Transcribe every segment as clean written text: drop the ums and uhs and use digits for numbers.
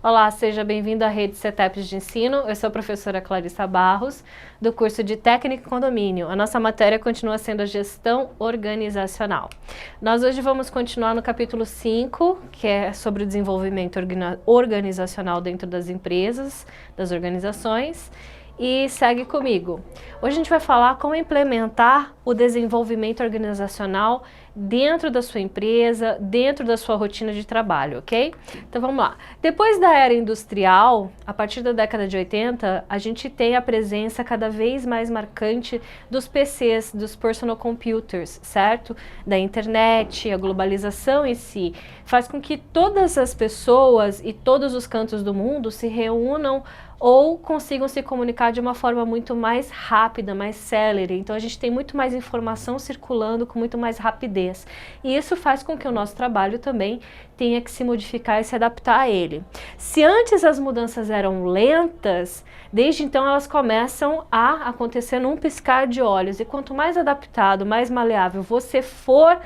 Olá, seja bem-vindo à rede CETEPs de ensino. Eu sou a professora Clarissa Barros, do curso de Técnica e Condomínio. A nossa matéria continua sendo a gestão organizacional. Nós hoje vamos continuar no capítulo 5, que é sobre o desenvolvimento organizacional dentro das empresas, das organizações. E segue comigo. Hoje a gente vai falar como implementar o desenvolvimento organizacional dentro da sua empresa, dentro da sua rotina de trabalho, ok? Então vamos lá. Depois da era industrial, a partir da década de 80, a gente tem a presença cada vez mais marcante dos PCs, dos personal computers, certo? Da internet, a globalização em si, faz com que todas as pessoas e todos os cantos do mundo se reúnam ou consigam se comunicar de uma forma muito mais rápida, mais célere. Então a gente tem muito mais informação circulando com muito mais rapidez. E isso faz com que o nosso trabalho também tenha que se modificar e se adaptar a ele. Se antes as mudanças eram lentas, desde então elas começam a acontecer num piscar de olhos. E quanto mais adaptado, mais maleável você for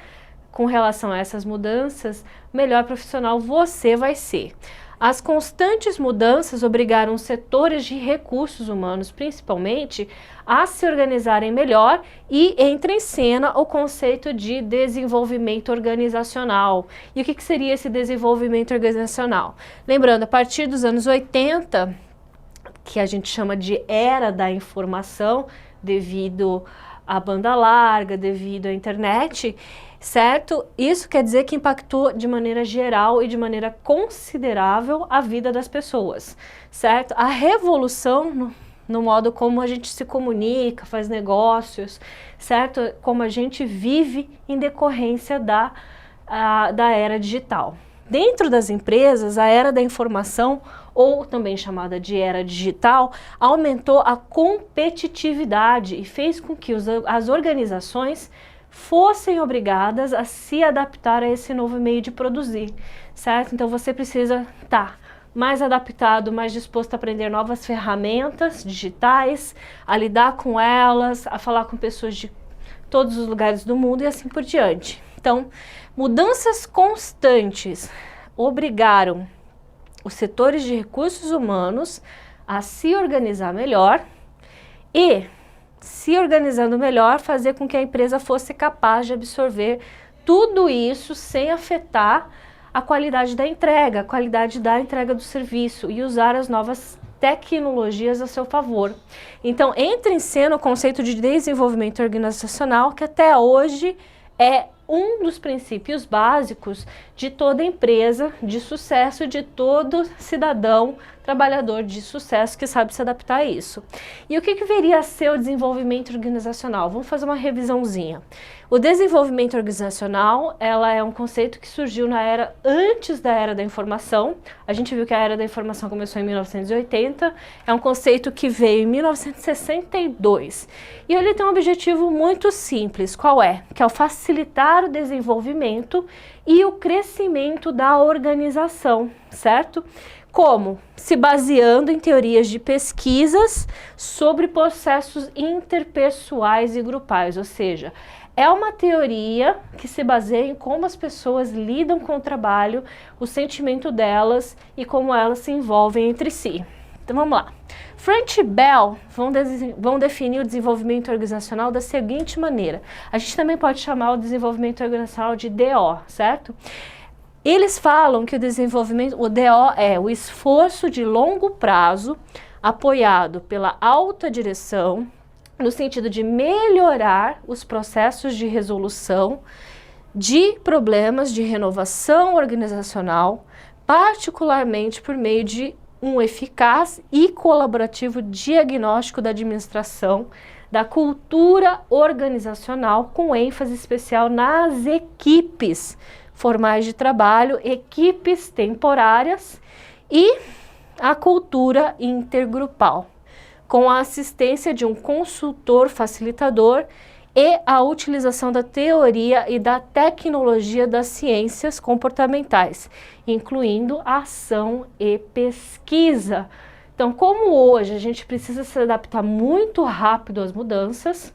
com relação a essas mudanças, melhor profissional você vai ser. As constantes mudanças obrigaram os setores de recursos humanos, principalmente, a se organizarem melhor e entra em cena o conceito de desenvolvimento organizacional. E o que seria esse desenvolvimento organizacional? Lembrando, a partir dos anos 80, que a gente chama de era da informação, devido à banda larga, devido à internet, certo? Isso quer dizer que impactou de maneira geral e de maneira considerável a vida das pessoas, certo? A revolução no modo como a gente se comunica, faz negócios, certo? Como a gente vive em decorrência da era digital. Dentro das empresas, a era da informação, ou também chamada de era digital, aumentou a competitividade e fez com que as organizações fossem obrigadas a se adaptar a esse novo meio de produzir, certo? Então você precisa estar mais adaptado, mais disposto a aprender novas ferramentas digitais, a lidar com elas, a falar com pessoas de todos os lugares do mundo e assim por diante. Então, mudanças constantes obrigaram os setores de recursos humanos a se organizar melhor e, se organizando melhor, fazer com que a empresa fosse capaz de absorver tudo isso sem afetar a qualidade da entrega do serviço e usar as novas tecnologias a seu favor. Então, entra em cena o conceito de desenvolvimento organizacional, que até hoje é um dos princípios básicos de toda empresa de sucesso, de todo cidadão trabalhador de sucesso que sabe se adaptar a isso. E o que viria a ser o desenvolvimento organizacional? Vamos fazer uma revisãozinha. O desenvolvimento organizacional, ela é um conceito que surgiu antes da era da informação. A gente viu que a era da informação começou em 1980, é um conceito que veio em 1962. E ele tem um objetivo muito simples, qual é? Que é o facilitar o desenvolvimento e o crescimento da organização, certo? Como? Se baseando em teorias de pesquisas sobre processos interpessoais e grupais, ou seja, é uma teoria que se baseia em como as pessoas lidam com o trabalho, o sentimento delas e como elas se envolvem entre si. Então vamos lá. French e Bell vão definir o desenvolvimento organizacional da seguinte maneira. A gente também pode chamar o desenvolvimento organizacional de DO, certo? Eles falam que o DO é o esforço de longo prazo apoiado pela alta direção no sentido de melhorar os processos de resolução de problemas de renovação organizacional, particularmente por meio de um eficaz e colaborativo diagnóstico da administração, da cultura organizacional, com ênfase especial nas equipes formais de trabalho, equipes temporárias e a cultura intergrupal, com a assistência de um consultor facilitador e a utilização da teoria e da tecnologia das ciências comportamentais, incluindo ação e pesquisa. Então, como hoje a gente precisa se adaptar muito rápido às mudanças,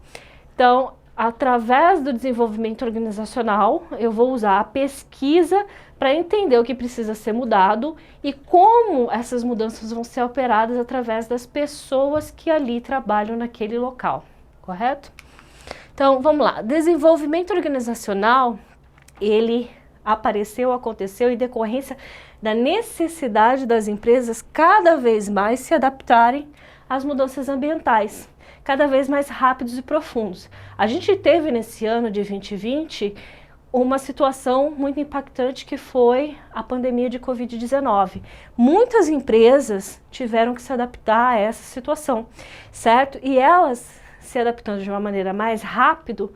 então através do desenvolvimento organizacional, eu vou usar a pesquisa para entender o que precisa ser mudado e como essas mudanças vão ser operadas através das pessoas que ali trabalham naquele local, correto? Então, vamos lá. Desenvolvimento organizacional, ele aconteceu em decorrência da necessidade das empresas cada vez mais se adaptarem às mudanças ambientais, cada vez mais rápidos e profundos. A gente teve nesse ano de 2020 uma situação muito impactante que foi a pandemia de Covid-19. Muitas empresas tiveram que se adaptar a essa situação, certo? E elas, se adaptando de uma maneira mais rápida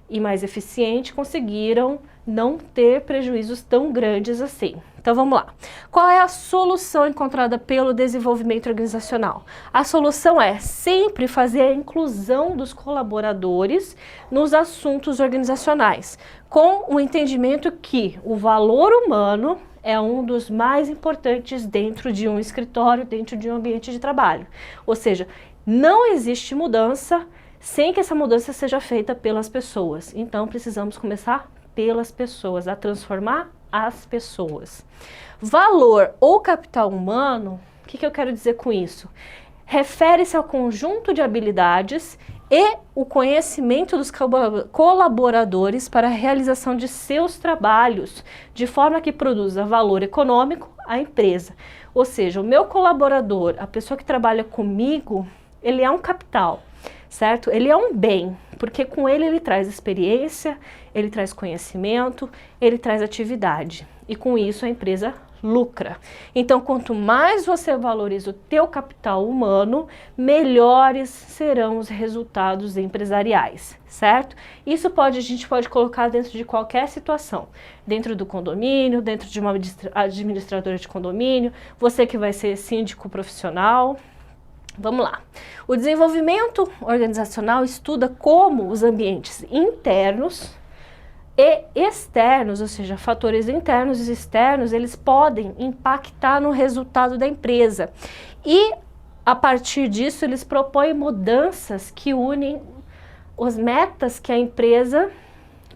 e mais eficiente, conseguiram não ter prejuízos tão grandes assim. Então vamos lá. Qual é a solução encontrada pelo desenvolvimento organizacional? A solução é sempre fazer a inclusão dos colaboradores nos assuntos organizacionais, com o entendimento que o valor humano é um dos mais importantes dentro de um escritório, dentro de um ambiente de trabalho. Ou seja, não existe mudança sem que essa mudança seja feita pelas pessoas. Então precisamos começar pelas pessoas, a transformar as pessoas. Valor ou capital humano, o que eu quero dizer com isso? Refere-se ao conjunto de habilidades e o conhecimento dos colaboradores para a realização de seus trabalhos, de forma que produza valor econômico à empresa. Ou seja, o meu colaborador, a pessoa que trabalha comigo, ele é um capital, certo? Ele é um bem, porque com ele traz experiência, ele traz conhecimento, ele traz atividade. E com isso a empresa lucra. Então, quanto mais você valoriza o teu capital humano, melhores serão os resultados empresariais, certo? Isso a gente pode colocar dentro de qualquer situação. Dentro do condomínio, dentro de uma administradora de condomínio, você que vai ser síndico profissional. Vamos lá. O desenvolvimento organizacional estuda como os ambientes internos e externos, ou seja, fatores internos e externos, eles podem impactar no resultado da empresa. E, a partir disso, eles propõem mudanças que unem as metas que a empresa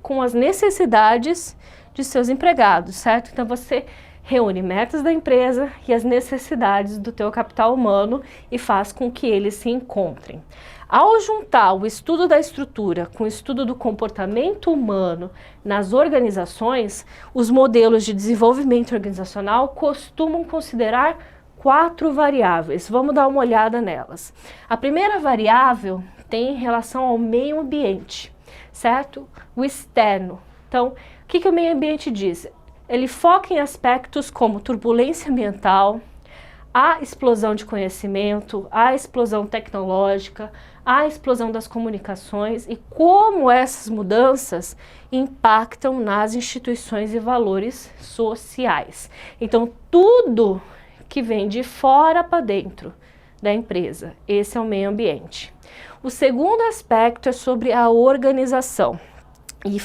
com as necessidades de seus empregados, certo? Então, você reúne metas da empresa e as necessidades do teu capital humano e faz com que eles se encontrem. Ao juntar o estudo da estrutura com o estudo do comportamento humano nas organizações, os modelos de desenvolvimento organizacional costumam considerar 4 variáveis. Vamos dar uma olhada nelas. A primeira variável tem relação ao meio ambiente, certo? O externo. Então, o que o meio ambiente diz? Ele foca em aspectos como turbulência ambiental, a explosão de conhecimento, a explosão tecnológica, a explosão das comunicações e como essas mudanças impactam nas instituições e valores sociais. Então, tudo que vem de fora para dentro da empresa, esse é o meio ambiente. O segundo aspecto é sobre a organização e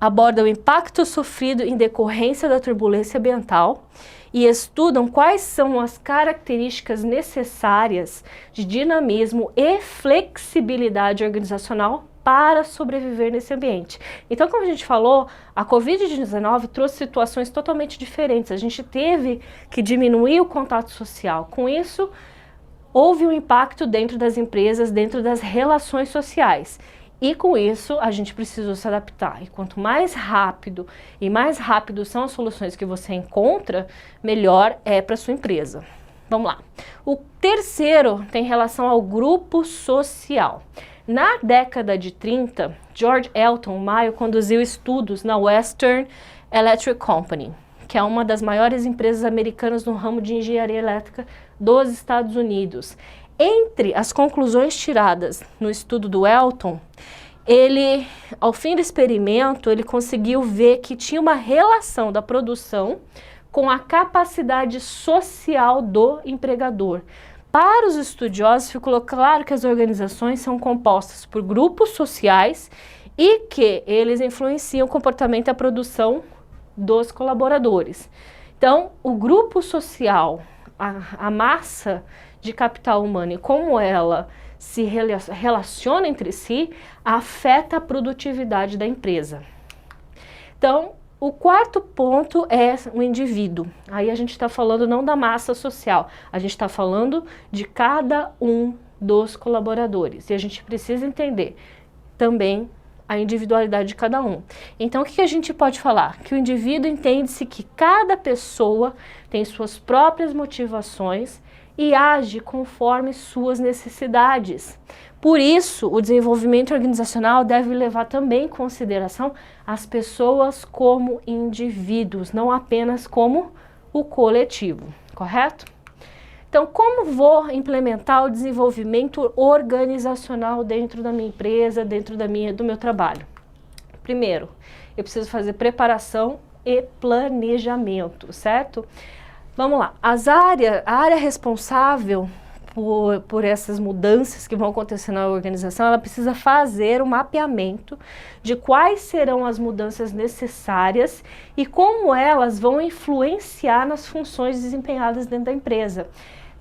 aborda o impacto sofrido em decorrência da turbulência ambiental e estudam quais são as características necessárias de dinamismo e flexibilidade organizacional para sobreviver nesse ambiente. Então, como a gente falou, a Covid-19 trouxe situações totalmente diferentes. A gente teve que diminuir o contato social. Com isso, houve um impacto dentro das empresas, dentro das relações sociais. E com isso, a gente precisou se adaptar. E quanto mais rápido são as soluções que você encontra, melhor é para sua empresa. Vamos lá. O terceiro tem relação ao grupo social. Na década de 30, George Elton Mayo conduziu estudos na Western Electric Company, que é uma das maiores empresas americanas no ramo de engenharia elétrica dos Estados Unidos. Entre as conclusões tiradas no estudo do Elton, ao fim do experimento, ele conseguiu ver que tinha uma relação da produção com a capacidade social do empregador. Para os estudiosos, ficou claro que as organizações são compostas por grupos sociais e que eles influenciam o comportamento e a produção dos colaboradores. Então, o grupo social, a massa de capital humano e como ela se relacionam entre si, afeta a produtividade da empresa. Então, o quarto ponto é o indivíduo. Aí a gente está falando não da massa social, a gente está falando de cada um dos colaboradores. E a gente precisa entender também a individualidade de cada um. Então, o que a gente pode falar? Que o indivíduo entende-se que cada pessoa tem suas próprias motivações e age conforme suas necessidades. Por isso, o desenvolvimento organizacional deve levar também em consideração as pessoas como indivíduos, não apenas como o coletivo, correto? Então, como vou implementar o desenvolvimento organizacional dentro da minha empresa, dentro do meu trabalho? Primeiro, eu preciso fazer preparação e planejamento, certo? Vamos lá, a área responsável por essas mudanças que vão acontecer na organização, ela precisa fazer um mapeamento de quais serão as mudanças necessárias e como elas vão influenciar nas funções desempenhadas dentro da empresa.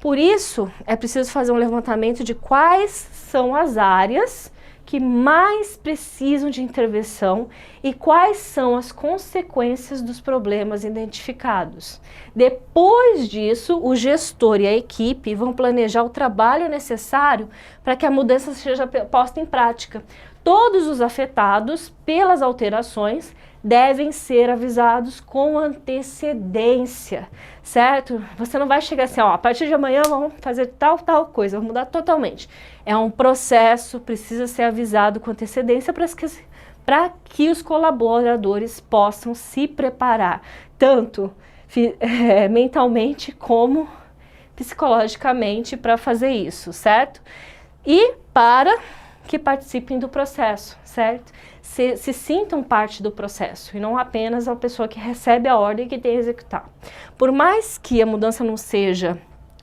Por isso, é preciso fazer um levantamento de quais são as áreas que mais precisam de intervenção e quais são as consequências dos problemas identificados. Depois disso, o gestor e a equipe vão planejar o trabalho necessário para que a mudança seja posta em prática. Todos os afetados pelas alterações devem ser avisados com antecedência, certo? Você não vai chegar assim, ó, a partir de amanhã vamos fazer tal coisa, vamos mudar totalmente. É um processo, precisa ser avisado com antecedência para que os colaboradores possam se preparar, tanto mentalmente como psicologicamente para fazer isso, certo? E para que participem do processo, certo? Se sintam parte do processo e não apenas a pessoa que recebe a ordem e que tem que executar. Por mais que a mudança não seja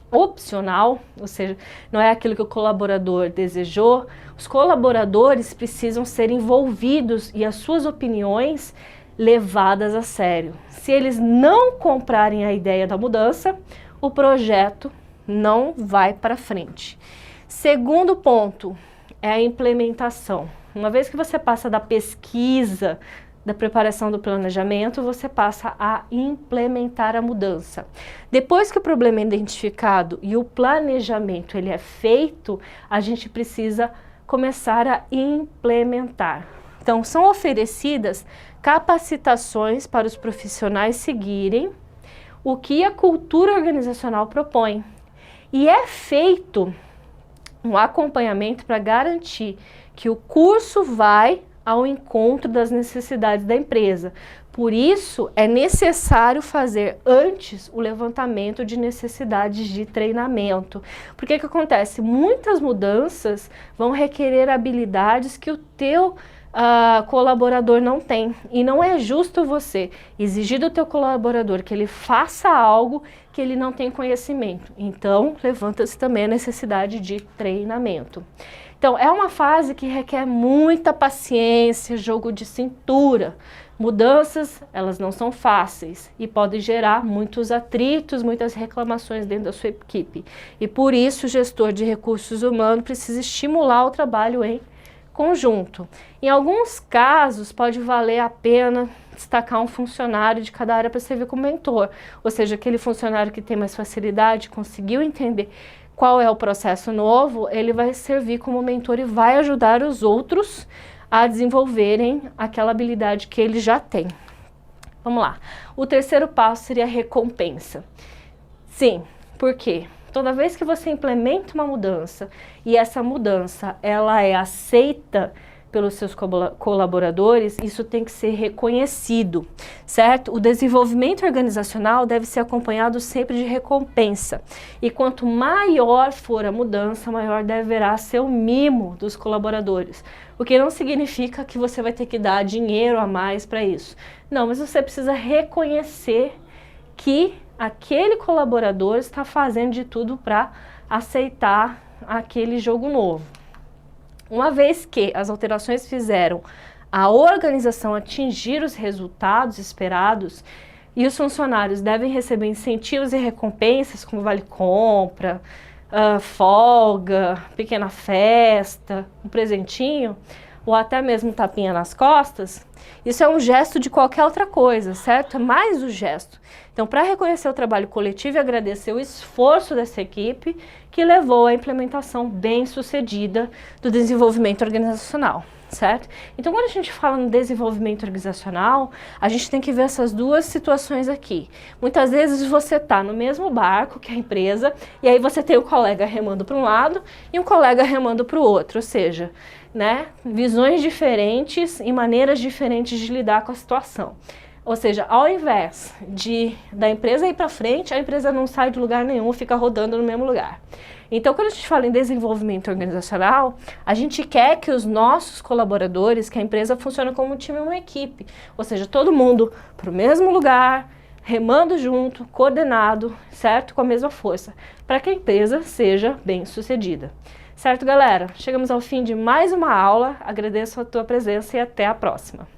opcional, ou seja, não é aquilo que o colaborador desejou, os colaboradores precisam ser envolvidos e as suas opiniões levadas a sério. Se eles não comprarem a ideia da mudança, o projeto não vai para frente. Segundo ponto é a implementação. Uma vez que você passa da pesquisa, da preparação do planejamento, você passa a implementar a mudança. Depois que o problema é identificado e o planejamento ele é feito, a gente precisa começar a implementar. Então, são oferecidas capacitações para os profissionais seguirem o que a cultura organizacional propõe. E é feito um acompanhamento para garantir que o curso vai ao encontro das necessidades da empresa. Por isso, é necessário fazer antes o levantamento de necessidades de treinamento. Porque que acontece? Muitas mudanças vão requerer habilidades que o teu colaborador não tem. E não é justo você exigir do teu colaborador que ele faça algo que ele não tem conhecimento. Então, levanta-se também a necessidade de treinamento. Então, é uma fase que requer muita paciência, jogo de cintura. Mudanças, elas não são fáceis e podem gerar muitos atritos, muitas reclamações dentro da sua equipe. E por isso, o gestor de recursos humanos precisa estimular o trabalho em conjunto. Em alguns casos, pode valer a pena destacar um funcionário de cada área para servir como mentor. Ou seja, aquele funcionário que tem mais facilidade, conseguiu entender qual é o processo novo, ele vai servir como mentor e vai ajudar os outros a desenvolverem aquela habilidade que ele já tem. Vamos lá. O terceiro passo seria a recompensa. Sim, por quê? Toda vez que você implementa uma mudança e essa mudança ela é aceita pelos seus colaboradores, isso tem que ser reconhecido, certo? O desenvolvimento organizacional deve ser acompanhado sempre de recompensa. E quanto maior for a mudança, maior deverá ser o mimo dos colaboradores. O que não significa que você vai ter que dar dinheiro a mais para isso. Não, mas você precisa reconhecer que aquele colaborador está fazendo de tudo para aceitar aquele jogo novo. Uma vez que as alterações fizeram a organização atingir os resultados esperados e os funcionários devem receber incentivos e recompensas como vale-compra, folga, pequena festa, um presentinho, ou até mesmo tapinha nas costas, isso é um gesto de qualquer outra coisa, certo? É mais o gesto. Então, para reconhecer o trabalho coletivo e agradecer o esforço dessa equipe que levou à implementação bem-sucedida do desenvolvimento organizacional, certo? Então, quando a gente fala no desenvolvimento organizacional, a gente tem que ver essas duas situações aqui. Muitas vezes você está no mesmo barco que a empresa, e aí você tem o colega remando para um lado e um colega remando para o outro, ou seja, né, visões diferentes e maneiras diferentes de lidar com a situação. Ou seja, ao invés da empresa ir para frente, a empresa não sai de lugar nenhum, fica rodando no mesmo lugar. Então, quando a gente fala em desenvolvimento organizacional, a gente quer que os nossos colaboradores, que a empresa funcione como um time, uma equipe. Ou seja, todo mundo para o mesmo lugar, remando junto, coordenado, certo? Com a mesma força, para que a empresa seja bem sucedida. Certo, galera? Chegamos ao fim de mais uma aula. Agradeço a tua presença e até a próxima.